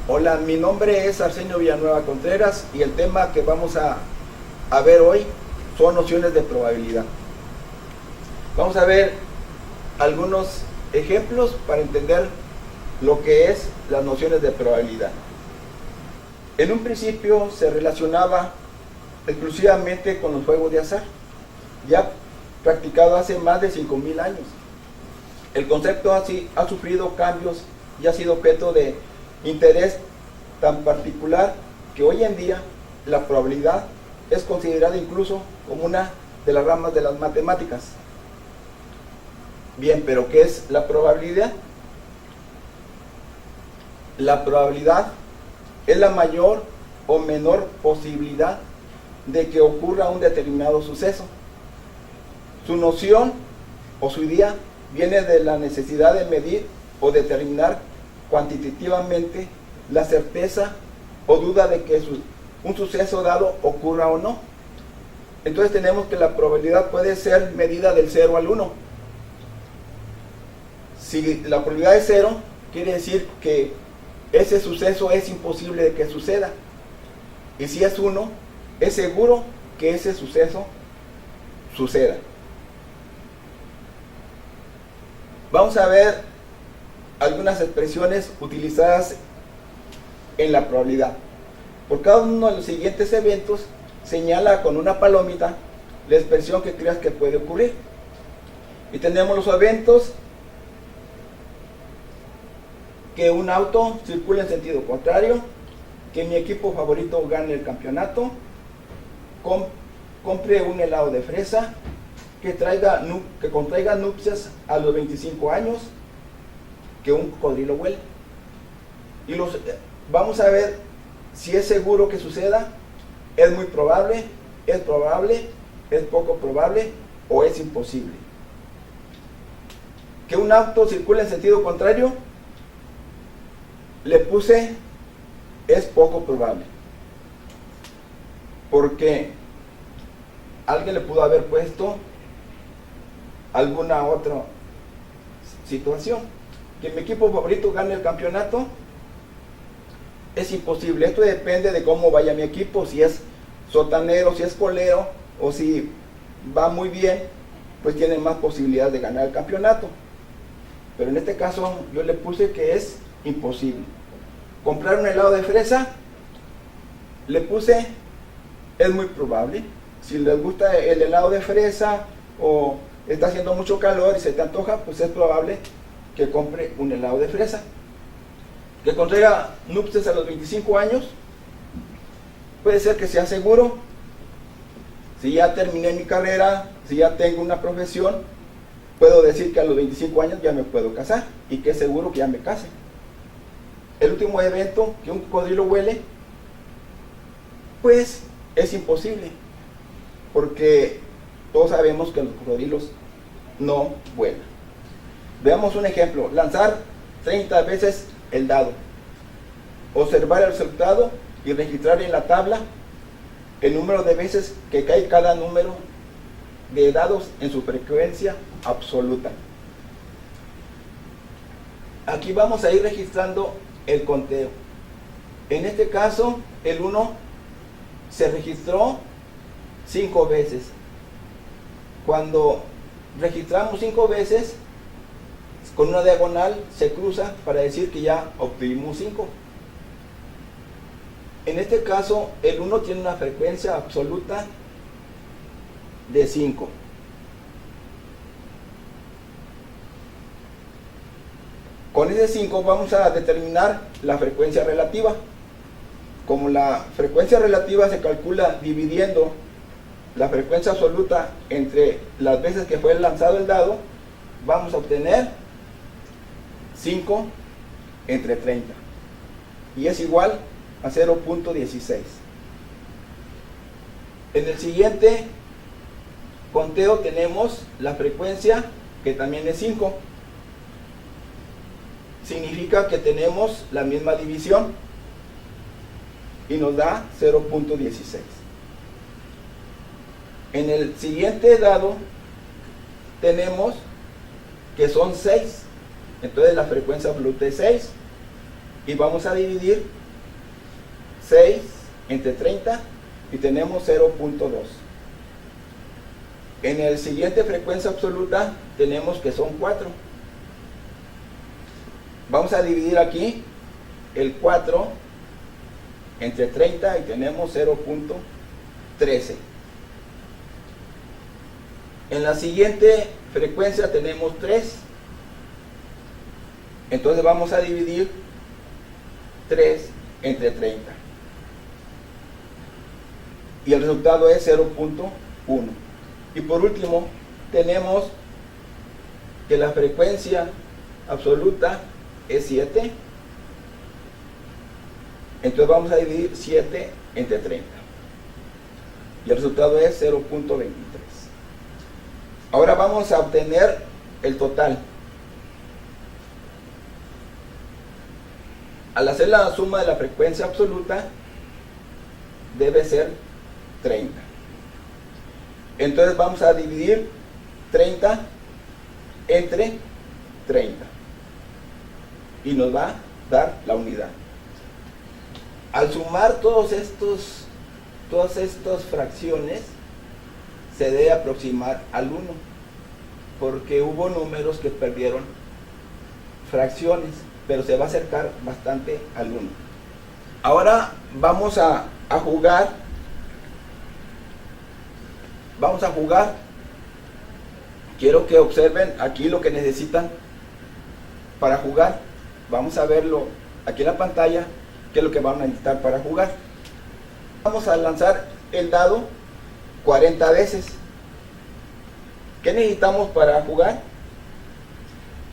Hola, mi nombre es Arsenio Villanueva Contreras y el tema que vamos a ver hoy son nociones de probabilidad. Vamos a ver algunos ejemplos para entender lo que es las nociones de probabilidad. En un principio se relacionaba exclusivamente con los juegos de azar, ya practicado hace más de 5.000 años. El concepto así ha sufrido cambios y ha sido objeto de interés tan particular que hoy en día la probabilidad es considerada incluso como una de las ramas de las matemáticas. Bien, pero ¿qué es la probabilidad? La probabilidad es la mayor o menor posibilidad de que ocurra un determinado suceso. Su noción o su idea viene de la necesidad de medir o determinar cuantitativamente la certeza o duda de que un suceso dado ocurra o no. Entonces tenemos que la probabilidad puede ser medida del 0 al 1. Si la probabilidad es 0, quiere decir que ese suceso es imposible de que suceda. Y si es 1, es seguro que ese suceso suceda. Vamos a ver algunas expresiones utilizadas en la probabilidad. Por cada uno de los siguientes eventos, señala con una palomita la expresión que creas que puede ocurrir. Y tenemos los eventos: que un auto circule en sentido contrario, que mi equipo favorito gane el campeonato, compre un helado de fresa, que contraiga nupcias a los 25 años, que un cocodrilo huele. Y vamos a ver si es seguro que suceda, es muy probable, es poco probable o es imposible. Que un auto circule en sentido contrario, le puse es poco probable, porque alguien le pudo haber puesto alguna otra situación. Que mi equipo favorito gane el campeonato es imposible. Esto depende de cómo vaya mi equipo, si es sotanero, si es colero, o si va muy bien, pues tiene más posibilidades de ganar el campeonato. Pero en este caso yo le puse que es imposible. Comprar un helado de fresa, le puse es muy probable. Si les gusta el helado de fresa o está haciendo mucho calor y se te antoja, pues es probable que compre un helado de fresa. Que contraiga nupcias a los 25 años, puede ser que sea seguro. Si ya terminé mi carrera, si ya tengo una profesión, puedo decir que a los 25 años ya me puedo casar y que es seguro que ya me case. El último evento, que un cocodrilo huele, pues es imposible, porque todos sabemos que los cocodrilos no vuelan. Veamos un ejemplo: lanzar 30 veces el dado, observar el resultado y registrar en la tabla el número de veces que cae cada número de dados en su frecuencia absoluta. Aquí vamos a ir registrando el conteo. En este caso, el 1 se registró 5 veces. Cuando registramos 5 veces, con una diagonal se cruza para decir que ya obtuvimos 5. En este caso, el 1 tiene una frecuencia absoluta de 5. Con ese 5 vamos a determinar la frecuencia relativa. Como la frecuencia relativa se calcula dividiendo la frecuencia absoluta entre las veces que fue lanzado el dado, vamos a obtener 5 entre 30. Y es igual a 0.16. En el siguiente conteo tenemos la frecuencia, que también es 5. Significa que tenemos la misma división y nos da 0.16. En el siguiente dado tenemos que son 6. Entonces la frecuencia absoluta es 6. y vamos a dividir 6 entre 30 y tenemos 0.2. En el siguiente frecuencia absoluta tenemos que son 4. Vamos a dividir aquí el 4 entre 30 y tenemos 0.13. En la siguiente frecuencia tenemos 3. Entonces vamos a dividir 3 entre 30. Y el resultado es 0.1. Y por último, tenemos que la frecuencia absoluta es 7. Entonces vamos a dividir 7 entre 30. Y el resultado es 0.23. Ahora vamos a obtener el total. Al hacer la suma de la frecuencia absoluta, debe ser 30. Entonces vamos a dividir 30 entre 30. Y nos va a dar la unidad. Al sumar todas estas fracciones, se debe aproximar al 1, porque hubo números que perdieron fracciones, pero se va a acercar bastante al 1. Ahora vamos a jugar. Vamos a jugar. Quiero que observen aquí lo que necesitan para jugar. Vamos a verlo aquí en la pantalla, qué es lo que van a necesitar para jugar. Vamos a lanzar el dado 40 veces. ¿Qué necesitamos para jugar?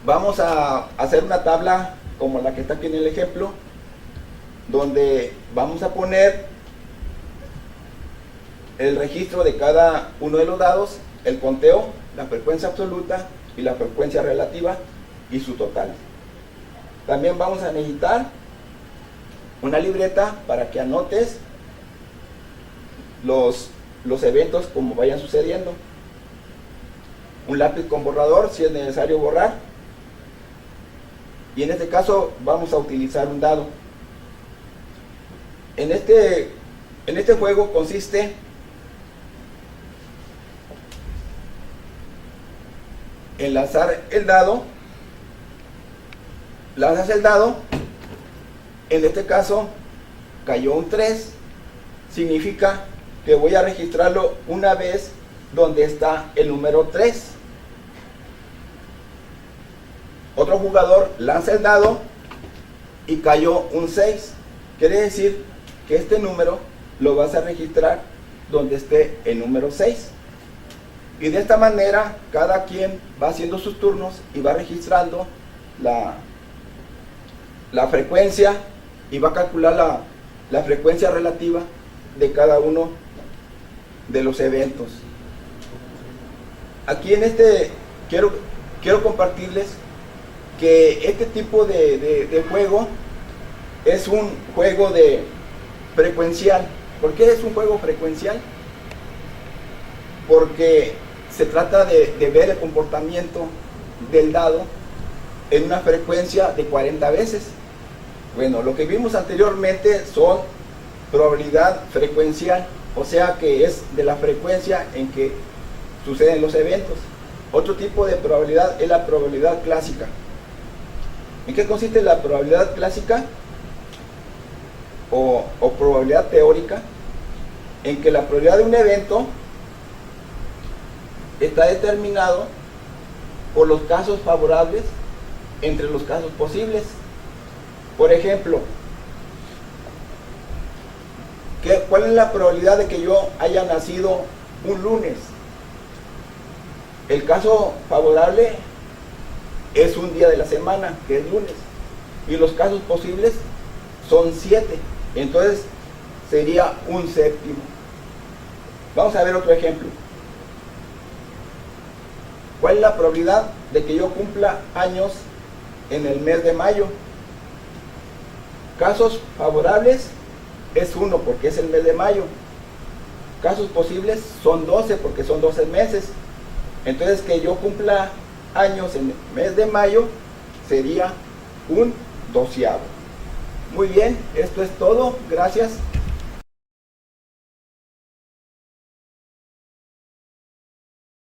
Vamos a hacer una tabla como la que está aquí en el ejemplo, donde vamos a poner el registro de cada uno de los dados, el conteo, la frecuencia absoluta y la frecuencia relativa y su total. También vamos a necesitar una libreta para que anotes los eventos como vayan sucediendo. Un lápiz con borrador si es necesario borrar. Y en este caso vamos a utilizar un dado. En este juego consiste en lanzar el dado. Lanzas el dado. En este caso cayó un 3. Significa que voy a registrarlo una vez donde está el número 3. Otro jugador lanza el dado y cayó un 6. Quiere decir que este número lo vas a registrar donde esté el número 6. Y de esta manera cada quien va haciendo sus turnos y va registrando la frecuencia y va a calcular la frecuencia relativa de cada uno de los eventos. Aquí en quiero compartirles que este tipo de juego es un juego de frecuencial. ¿Por qué es un juego frecuencial? Porque se trata de ver el comportamiento del dado en una frecuencia de 40 veces. Bueno, lo que vimos anteriormente son probabilidad frecuencial, o sea que es de la frecuencia en que suceden los eventos. Otro tipo de probabilidad es la probabilidad clásica. ¿En qué consiste la probabilidad clásica o probabilidad teórica? En que la probabilidad de un evento está determinado por los casos favorables entre los casos posibles. Por ejemplo, ¿cuál es la probabilidad de que yo haya nacido un lunes? El caso favorable es un día de la semana, que es lunes, y los casos posibles son 7, entonces sería un séptimo. Vamos a ver otro ejemplo. ¿Cuál es la probabilidad de que yo cumpla años en el mes de mayo? Casos favorables es 1 porque es el mes de mayo. Casos posibles son 12 porque son 12 meses. Entonces que yo cumpla años en el mes de mayo sería un 12avo. Muy bien, esto es todo. Gracias.